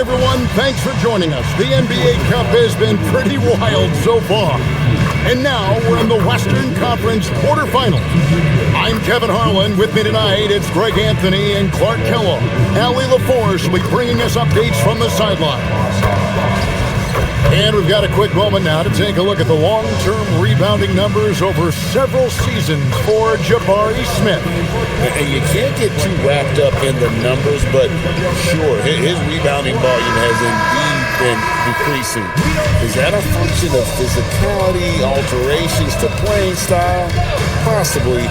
everyone, thanks for joining us. The NBA Cup has been pretty wild so far. And now we're in the Western Conference quarterfinals. I'm Kevin Harlan. With me tonight, it's Greg Anthony and Clark Kellogg. Allie LaForce will be bringing us updates from the sideline. And we've got a quick moment now to take a look at the long-term rebounding numbers over several seasons for Jabari Smith. And you can't get too wrapped up in the numbers, but sure, his rebounding volume has indeed been decreasing. Is that a function of physicality, alterations to playing style? Possibly.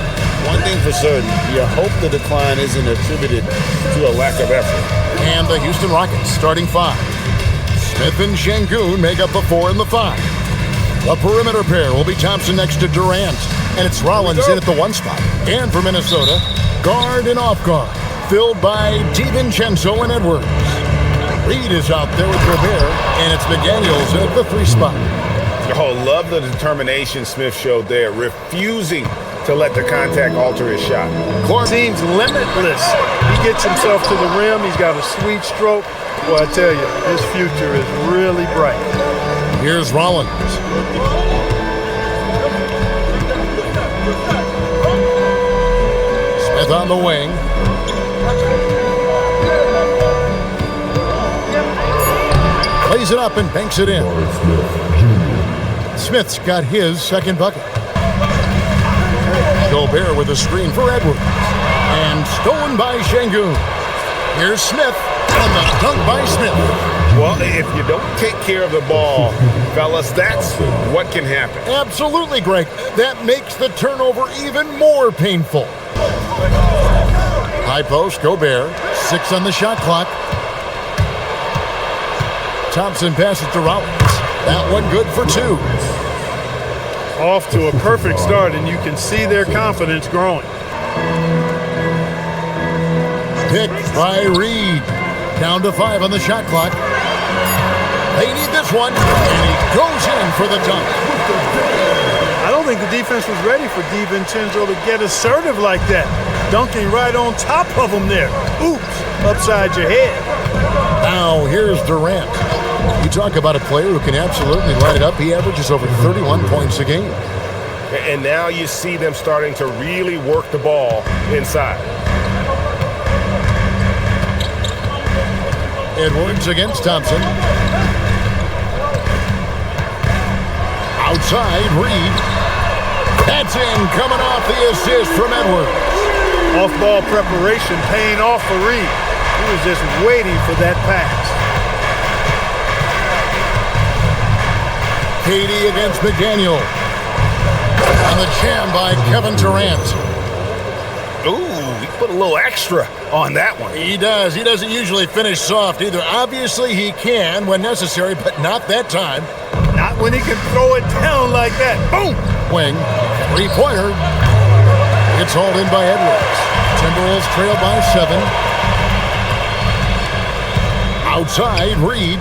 One thing for certain, you hope the decline isn't attributed to a lack of effort. And the Houston Rockets starting five. Smith and Şengün make up the 4 and the 5. The perimeter pair will be Thompson next to Durant, and it's Rollins in at the 1 spot. And for Minnesota, guard and off guard, filled by DiVincenzo and Edwards. Reed is out there with Gobert, and it's McDaniels at the 3 spot. Oh, love the determination Smith showed there, refusing to let the contact alter his shot. Clark seems limitless. He gets himself to the rim. He's got a sweet stroke. Well, I tell you, his future is really bright. Here's Rollins. Smith on the wing. Plays it up and banks it in. Smith's got his second bucket. Gobert with a screen for Edwards. And stolen by Şengün. Here's Smith. And the dunk by Smith. Well, if you don't take care of the ball, fellas, that's what can happen. Absolutely, Greg. That makes the turnover even more painful. High post, Gobert. 6 on the shot clock. Thompson passes to Rollins. That one good for 2. Off to a perfect start, and you can see their confidence growing. Picked by Reed. Down to 5 on the shot clock. They need this one, and he goes in for the dunk. I don't think the defense was ready for DiVincenzo to get assertive like that. Dunking right on top of him there. Oops, upside your head. Now here's Durant. You talk about a player who can absolutely light it up. He averages over 31 points a game. And now you see them starting to really work the ball inside. Edwards against Thompson. Outside, Reed. That's in, coming off the assist from Edwards. Off-ball preparation paying off for Reed. He was just waiting for that pass. KD against McDaniel. On the jam by Kevin Durant. Ooh, he put a little extra on that one. He does. He doesn't usually finish soft either. Obviously, he can when necessary, but not that time. Not when he can throw it down like that. Boom! Wing. 3-pointer. It's hauled in by Edwards. Timberwolves trail by 7. Outside, Reed.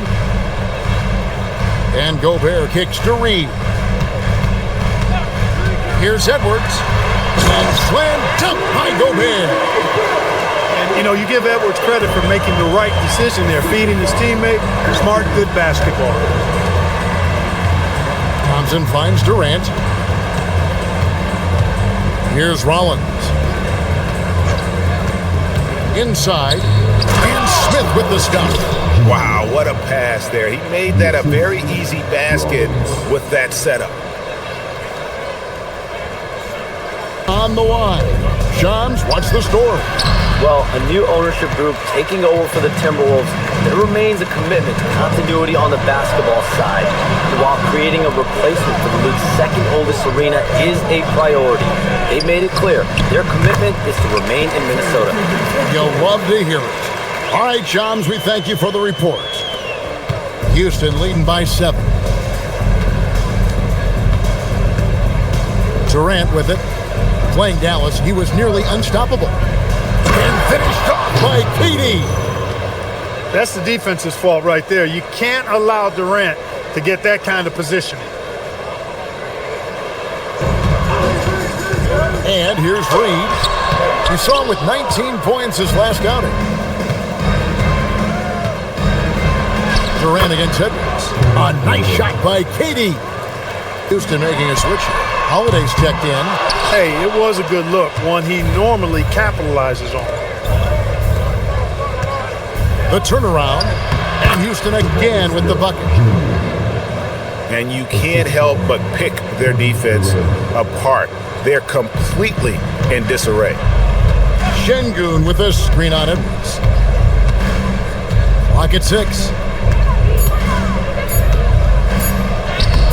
And Gobert kicks to Reed. Here's Edwards. And slam dunk by Gobert. And, you know, you give Edwards credit for making the right decision there, feeding his teammate. Smart, good basketball. Thompson finds Durant. Here's Rollins. Inside. And Smith with the stop. Wow, what a pass there. He made that a very easy basket with that setup. On the line. Shams, what's the story? Well, a new ownership group taking over for the Timberwolves. There remains a commitment to continuity on the basketball side. And while creating a replacement for the league's second oldest arena is a priority, they made it clear their commitment is to remain in Minnesota. You'll love to hear it. All right, Shams, we thank you for the report. Houston leading by 7. Durant with it. Playing Dallas, he was nearly unstoppable. And finished off by KD. That's the defense's fault right there. You can't allow Durant to get that kind of positioning. And here's Reed. We saw him with 19 points his last outing. Durant against Edwards. A nice shot by KD. Houston making a switch. Holiday's checked in. Hey, it was a good look, one he normally capitalizes on. The turnaround, and Houston again with the bucket. And you can't help but pick their defense apart. They're completely in disarray. Şengün with a screen on Edwards. Clock at 6.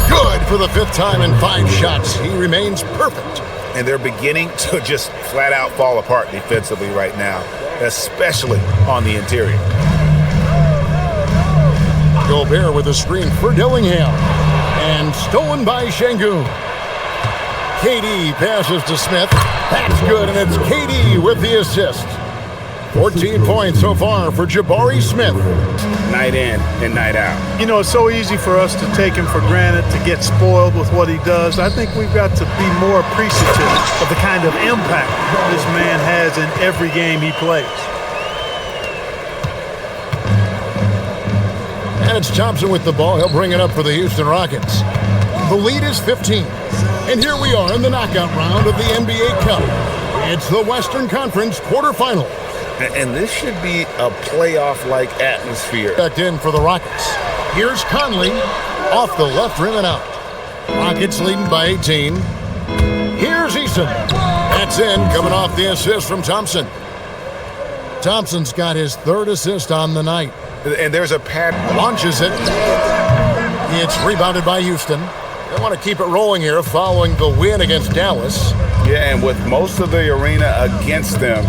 Good for the 5th time in 5 shots. He remains perfect. And they're beginning to just flat out fall apart defensively right now, especially on the interior. Gobert with a screen for Dillingham. And stolen by Şengün. KD passes to Smith. That's good, and it's KD with the assist. 14 points so far for Jabari Smith. Night in and night out. You know, it's so easy for us to take him for granted, to get spoiled with what he does. I think we've got to be more appreciative of the kind of impact this man has in every game he plays. And it's Thompson with the ball. He'll bring it up for the Houston Rockets. The lead is 15. And here we are in the knockout round of the NBA Cup. It's the Western Conference quarterfinal. And this should be a playoff-like atmosphere. Back in for the Rockets. Here's Conley off the left rim and out. Rockets leading by 18. Here's Eason. That's in, coming off the assist from Thompson. Thompson's got his 3rd assist on the night. And there's a pattern. Launches it. It's rebounded by Houston. They want to keep it rolling here following the win against Dallas. Yeah, and with most of the arena against them,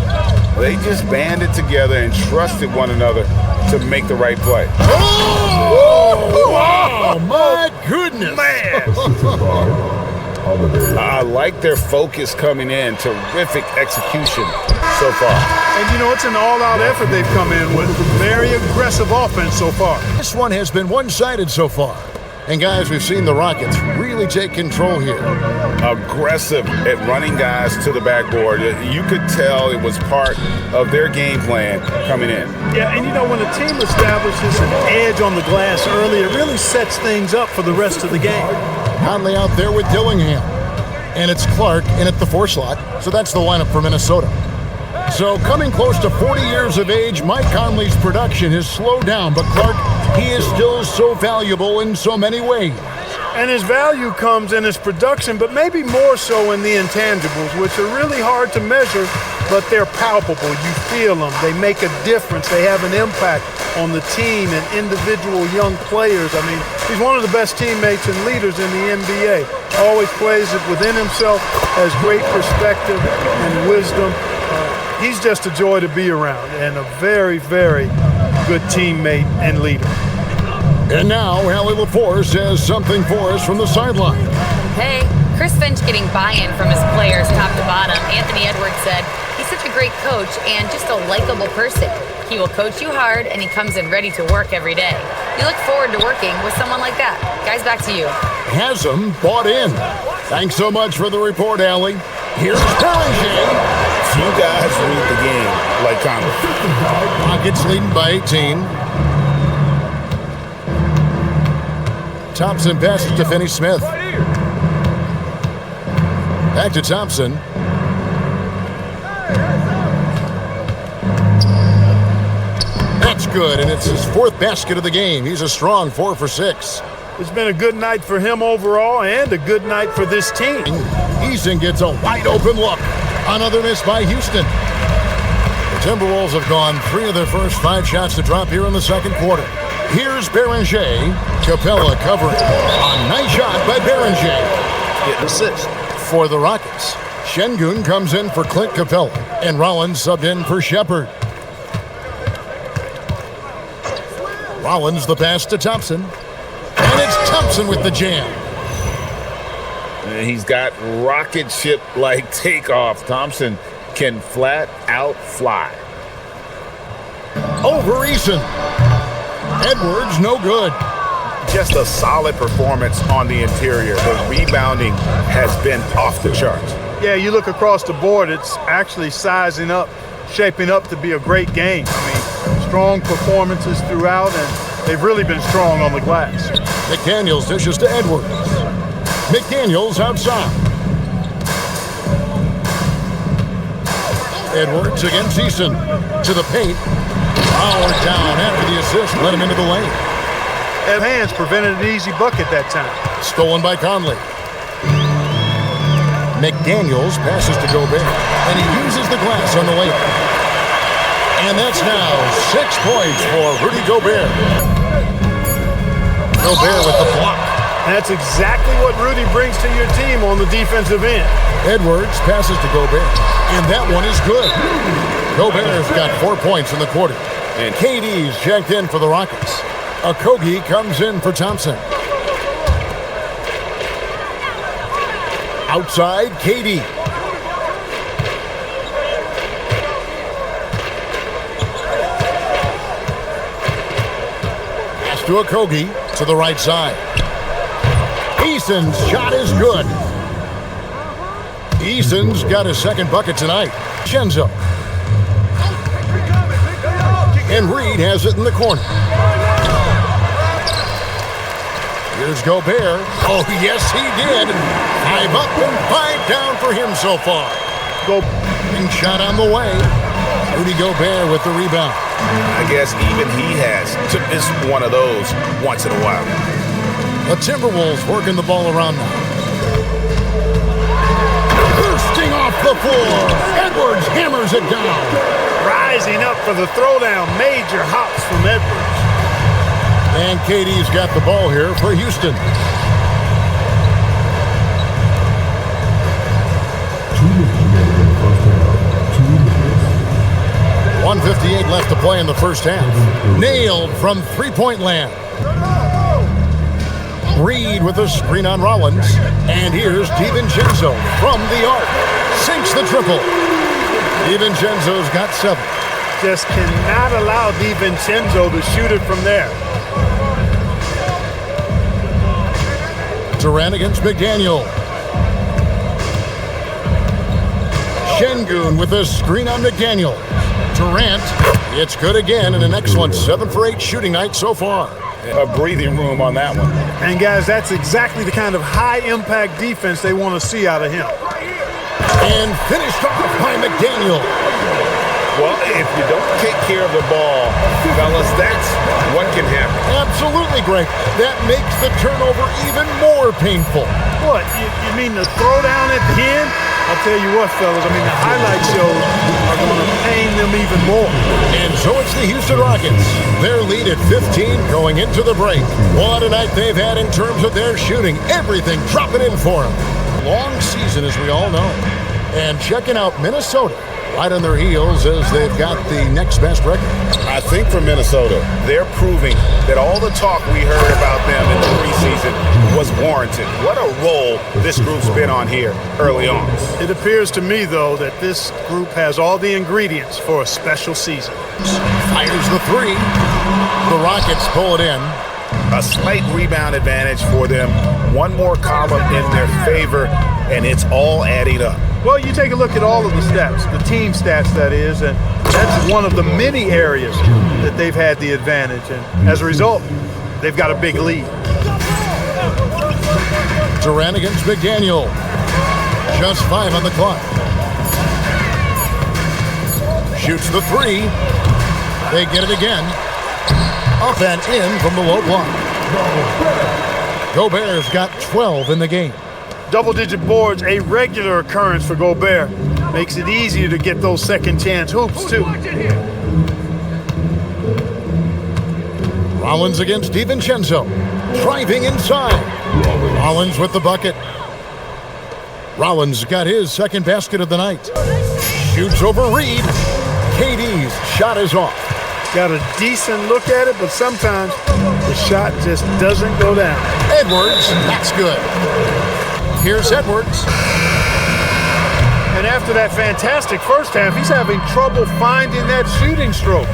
they just banded together and trusted one another to make the right play. Oh! Wow! My goodness! Man! I like their focus coming in. Terrific execution so far. And, you know, it's an all-out effort they've come in with. Very aggressive offense so far. This one has been one-sided so far. And, guys, we've seen the Rockets really take control here. Aggressive at running guys to the backboard. You could tell it was part of their game plan coming in. Yeah, and, you know, when a team establishes an edge on the glass early, it really sets things up for the rest of the game. Conley out there with Dillingham. And it's Clark in at the 4 slot. So that's the lineup for Minnesota. So coming close to 40 years of age, Mike Conley's production has slowed down. But Clark, he is still so valuable in so many ways. And his value comes in his production, but maybe more so in the intangibles, which are really hard to measure, but they're palpable. You feel them. They make a difference. They have an impact on the team and individual young players. I mean, he's one of the best teammates and leaders in the NBA. Always plays it within himself, has great perspective and wisdom. He's just a joy to be around and a very, very good teammate and leader. And now, Allie LaForce has something for us from the sideline. Hey, Chris Finch getting buy-in from his players top to bottom. Anthony Edwards said, he's such a great coach and just a likable person. He will coach you hard, and he comes in ready to work every day. You look forward to working with someone like that. Guys, back to you. Has him bought in. Thanks so much for the report, Allie. Here's Berringer. You guys read the game like Conley. Rockets leading by 18. Thompson passes to Finney-Smith. Back to Thompson. That's good, and it's his 4th basket of the game. He's a strong 4 for 6. It's been a good night for him overall and a good night for this team. Eason gets a wide-open look. Another miss by Houston. The Timberwolves have gone 3 of their first 5 shots to drop here in the second quarter. Here's Berringer. Capella covering. A nice shot by Berringer. Getting assist. For the Rockets, Şengün comes in for Clint Capella, and Rollins subbed in for Shepard. Rollins the pass to Thompson. And it's Thompson with the jam. And he's got rocket ship-like takeoff. Thompson can flat out fly. Over Eason. Edwards, no good. Just a solid performance on the interior. The rebounding has been off the charts. Yeah, you look across the board, it's actually shaping up to be a great game. I mean, strong performances throughout and They've really been strong on the glass. McDaniels dishes to Edwards. McDaniels outside. Edwards against Eason. To the paint. Powered down after the assist. Let him into the lane. That hands prevented an easy bucket that time. Stolen by Conley. McDaniels passes to Gobert. And he uses the glass on the layup. And that's now 6 points for Rudy Gobert. Gobert with the block. That's exactly what Rudy brings to your team on the defensive end. Edwards passes to Gobert. And that one is good. Gobert's got 4 points in the quarter. And KD's checked in for the Rockets. Okogie comes in for Thompson. Outside, KD. Pass to Okogie to the right side. Eason's shot is good. Eason's got his second bucket tonight. Chenzo. And Reed has it in the corner. Here's Gobert. Oh, yes, he did. 5 up and 5 down for him so far. And shot on the way. Rudy Gobert with the rebound. I guess even he has to miss one of those once in a while. The Timberwolves working the ball around now. Bursting off the floor. Edwards hammers it down. Rising up for the throwdown. Major hops from Edwards. And KD's got the ball here for Houston. 1:58 left to play in the first half. Nailed from three-point land. Reed with a screen on Rollins. And here's DiVincenzo from the arc. Sinks the triple. DiVincenzo's got 7. Just cannot allow DiVincenzo to shoot it from there. Durant against McDaniel. Şengün with a screen on McDaniel. Durant, it's good again, and an excellent 7 for 8 shooting night so far. A breathing room on that one. And guys, that's exactly the kind of high-impact defense they want to see out of him. And finished off by McDaniel. Well, if you don't take care of the ball, fellas, that's what can happen. Absolutely, Greg. That makes the turnover even more painful. What, you mean the throwdown at the end? I'll tell you what, fellas, I mean, the highlight shows are going to pain them even more. And so it's the Houston Rockets. Their lead at 15 going into the break. What a night they've had in terms of their shooting. Everything dropping in for them. Long season, as we all know. And checking out Minnesota right on their heels as they've got the next best record. I think for Minnesota, they're proving that all the talk we heard about them in the preseason was warranted. What a role this group's been on here early on. It appears to me, though, that this group has all the ingredients for a special season. Fires the 3. The Rockets pull it in. A slight rebound advantage for them. One more column in their favor, and it's all adding up. Well, you take a look at all of the stats, the team stats, that is, and that's one of the many areas that they've had the advantage. And as a result, they've got a big lead. Durant against McDaniel. Just 5 on the clock. Shoots the 3. They get it again. Up and in from the low block. Gobert's got 12 in the game. Double-digit boards, a regular occurrence for Gobert. Makes it easier to get those second-chance hoops, too. Rollins against DiVincenzo. Driving inside. Rollins with the bucket. Rollins got his second basket of the night. Shoots over Reed. KD's shot is off. Got a decent look at it, but sometimes the shot just doesn't go down. Edwards, that's good. Here's Edwards. And after that fantastic first half, he's having trouble finding that shooting stroke.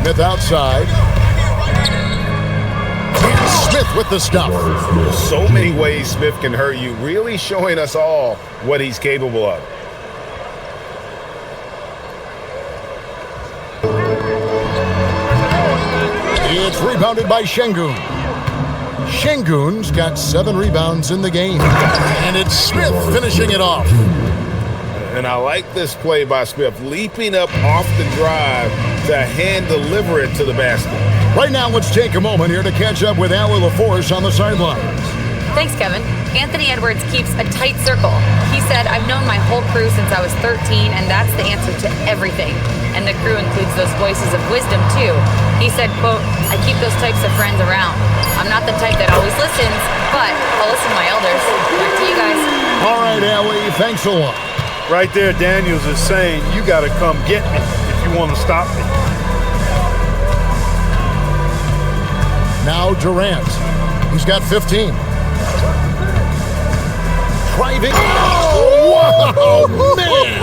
Smith outside. And Smith with the stuff. So many ways Smith can hurt you, really showing us all what he's capable of. It's rebounded by Şengün. Şengün's got 7 rebounds in the game. And it's Smith finishing it off. And I like this play by Smith, leaping up off the drive to hand deliver it to the basket. Right now, let's take a moment here to catch up with Allie LaForce on the sidelines. Thanks, Kevin. Anthony Edwards keeps a tight circle. He said, I've known my whole crew since I was 13, and that's the answer to everything. And the crew includes those voices of wisdom, too. He said, quote, I keep those types of friends around. I'm not the type that always listens, but I'll listen to my elders. Back to you guys. All right, Allie, thanks a lot. Right there, Daniels is saying, you got to come get me if you want to stop me. Now Durant. He's got 15. Driving. Oh, wow, man.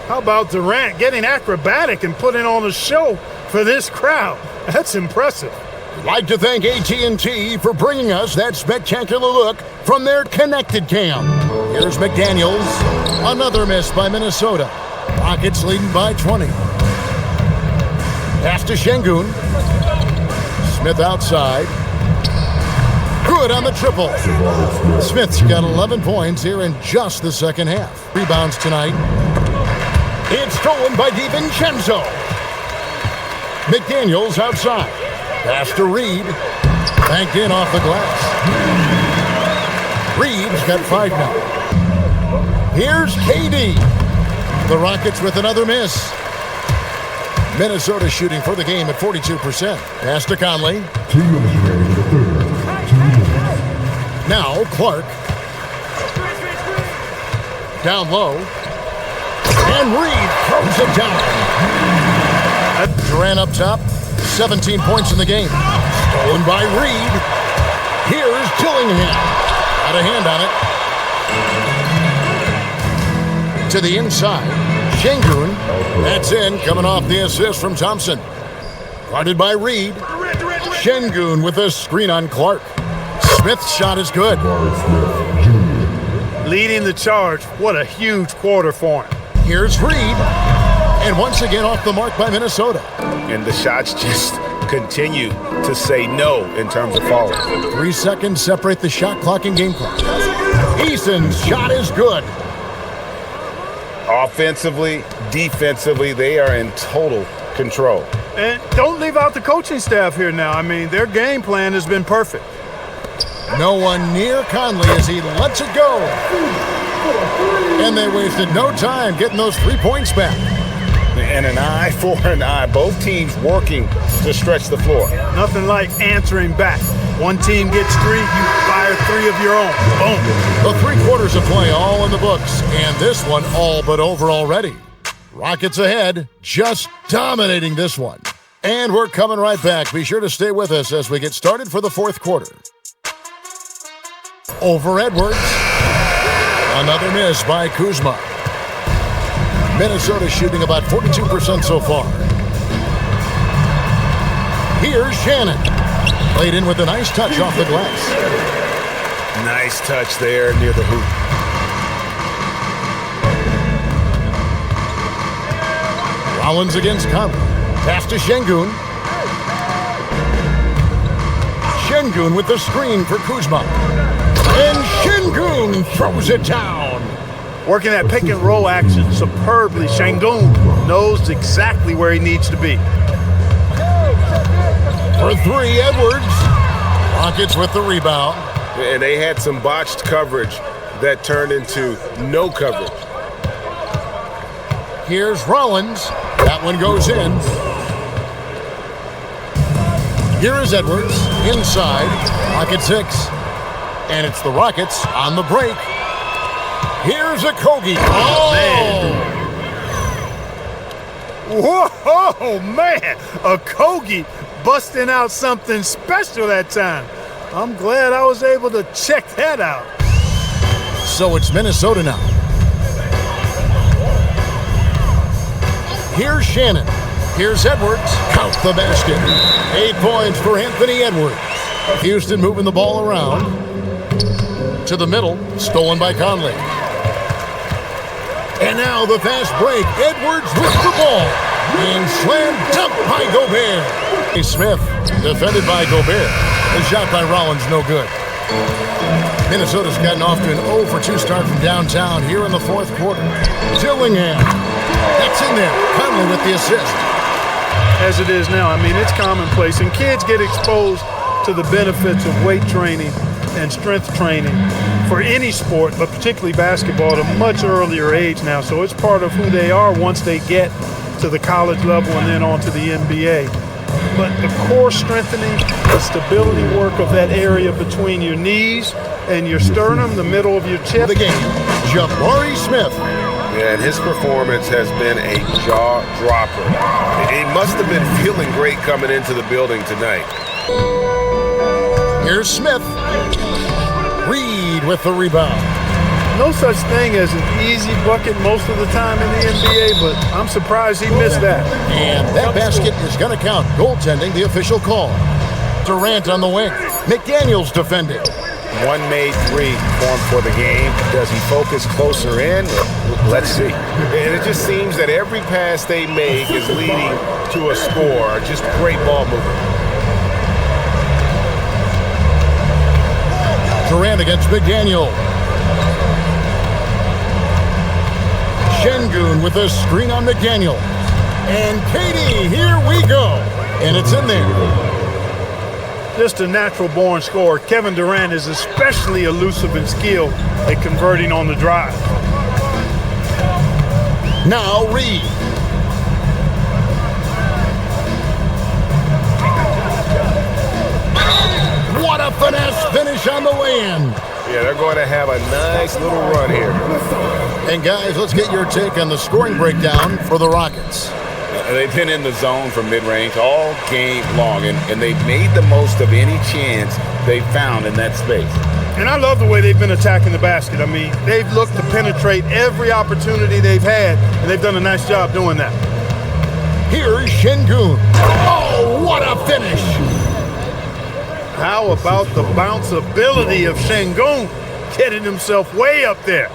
How about Durant getting acrobatic and putting on a show for this crowd? That's impressive. I'd like to thank AT&T for bringing us that spectacular look from their connected cam. Here's McDaniels. Another miss by Minnesota. Rockets leading by 20. Pass to Şengün. Smith outside. Good on the triple. Smith's got 11 points here in just the second half. Rebounds tonight. It's stolen by DiVincenzo. McDaniels outside. Pass to Reed. Banked in off the glass. Reed's got 5 now. Here's KD. The Rockets with another miss. Minnesota shooting for the game at 42%. Pass to Conley. 2 minutes remaining in the third. 2 minutes. Now Clark. Down low. And Reed throws it down. Durant up top. 17 points in the game. Stolen by Reed. Here's Dillingham. Got a hand on it. To the inside. Şengün. That's in. Coming off the assist from Thompson. Guarded by Reed. Şengün with a screen on Clark. Smith's shot is good. Leading the charge. What a huge quarter for him. Here's Reed. And once again off the mark by Minnesota. And the shots just continue to say no in terms of falling. 3 seconds separate the shot clock and game clock. Eason's shot is good. Offensively, defensively, they are in total control. And don't leave out the coaching staff here now. I mean, their game plan has been perfect. No one near Conley as he lets it go. And they wasted no time getting those 3 points back. And an eye for an eye. Both teams working to stretch the floor. Nothing like answering back. One team gets 3, you fire 3 of your own. Boom. The 3 quarters of play all in the books, and this one all but over already. Rockets ahead, just dominating this one. And we're coming right back. Be sure to stay with us as we get started for the 4th quarter. Over Edwards. Another miss by Kuzma. Minnesota shooting about 42% so far. Here's Shannon. Played in with a nice touch off the glass. Nice touch there near the hoop. Rollins against Conley. Pass to Şengün. Şengün with the screen for Kuzma. And Şengün throws it down. Working that pick and roll action superbly. Şengün knows exactly where he needs to be. For 3, Edwards. Rockets with the rebound. And they had some botched coverage that turned into no coverage. Here's Rollins. That one goes in. Here is Edwards. Inside. Rocket 6. And it's the Rockets on the break. Here's a Kogi. Oh, man. Whoa, man. A Kogi busting out something special that time. I'm glad I was able to check that out. So it's Minnesota now. Here's Shannon. Here's Edwards. Count the basket. 8 points for Anthony Edwards. Houston moving the ball around. To the middle. Stolen by Conley. And now the fast break. Edwards with the ball. And slam dunk by Gobert. Smith, defended by Gobert. The shot by Rollins, no good. Minnesota's gotten off to an 0 for 2 start from downtown here in the fourth quarter. Dillingham. That's in there. Conley with the assist. As it is now, I mean, it's commonplace. And kids get exposed to the benefits of weight training and strength training for any sport, but particularly basketball, at a much earlier age now. So it's part of who they are once they get to the college level and then on to the NBA. But the core strengthening, the stability work of that area between your knees and your sternum, the middle of your chest. The game, Jabari Smith. Yeah, and his performance has been a jaw-dropper. He must have been feeling great coming into the building tonight. Here's Smith. Reed with the rebound. No such thing as an easy bucket most of the time in the NBA, but I'm surprised he missed that. And that basket is going to count. Goaltending, the official call. Durant on the wing. McDaniels defending. One made three formed for the game. Does he focus closer in? Let's see. And it just seems that every pass they make is leading to a score. Just great ball movement. Durant against McDaniel. Şengün with a screen on McDaniel. And Katie, here we go. And it's in there. Just a natural-born scorer. Kevin Durant is especially elusive and skilled at converting on the drive. Now Reed. What a finesse finish on the way-in. Yeah, they're going to have a nice little run here. And guys, let's get your take on the scoring breakdown for the Rockets. They've been in the zone from mid-range all game long, and they've made the most of any chance they found in that space. And I love the way they've been attacking the basket. I mean, they've looked to penetrate every opportunity they've had, and they've done a nice job doing that. Here's Şengün. Oh, what a finish! How about the bounce ability of Şengün, getting himself way up there?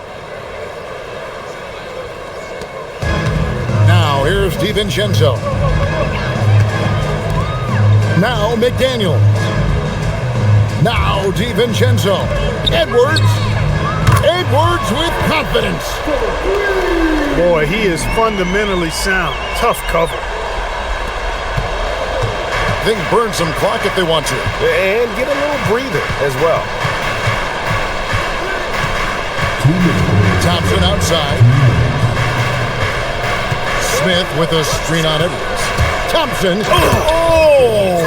Now here's DiVincenzo. Now McDaniel. Now DiVincenzo. Edwards. Edwards with confidence. Boy, he is fundamentally sound. Tough cover. They can burn some clock if they want to. And get a little breather as well. Thompson outside. Smith with a screen on Edwards. Thompson. Oh!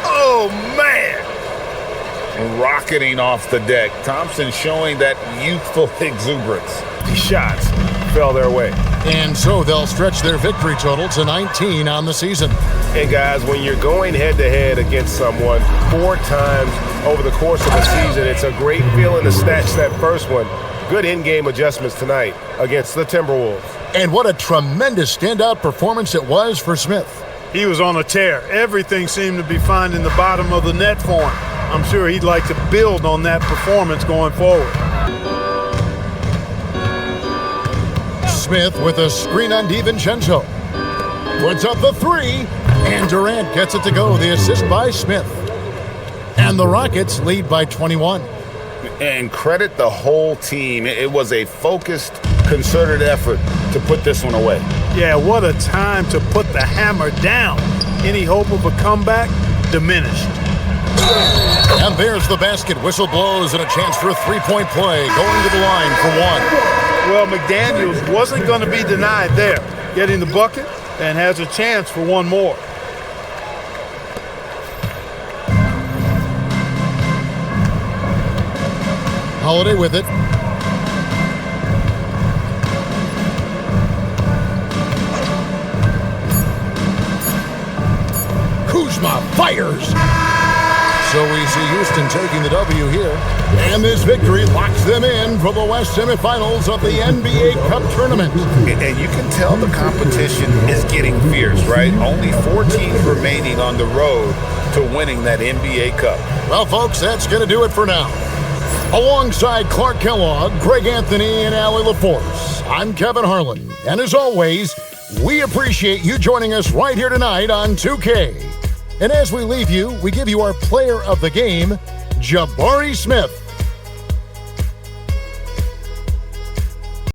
Oh, man! Rocketing off the deck. Thompson showing that youthful exuberance. These shots fell their way. And so they'll stretch their victory total to 19 on the season. And guys, when you're going head-to-head against someone 4 times over the course of a season, it's a great feeling to snatch that first one. Good in-game adjustments tonight against the Timberwolves. And what a tremendous standout performance it was for Smith. He was on a tear. Everything seemed to be finding the bottom of the net for him. I'm sure he'd like to build on that performance going forward. Smith with a screen on DiVincenzo. Puts up the 3, and Durant gets it to go. The assist by Smith. And the Rockets lead by 21. And credit the whole team. It was a focused, concerted effort to put this one away. Yeah, what a time to put the hammer down. Any hope of a comeback? Diminished. And there's the basket. Whistle blows and a chance for a three-point play. Going to the line for one. Well, McDaniels wasn't going to be denied there. Getting the bucket and has a chance for one more. Holiday with it. Kuzma fires. So we see Houston taking the W here. And this victory locks them in for the West semifinals of the NBA Cup tournament. And you can tell the competition is getting fierce, right? Only 4 teams remaining on the road to winning that NBA Cup. Well, folks, that's going to do it for now. Alongside Clark Kellogg, Greg Anthony, and Allie LaForce, I'm Kevin Harlan. And as always, We appreciate you joining us right here tonight on 2K. And as we leave you, we give you our player of the game, Jabari Smith.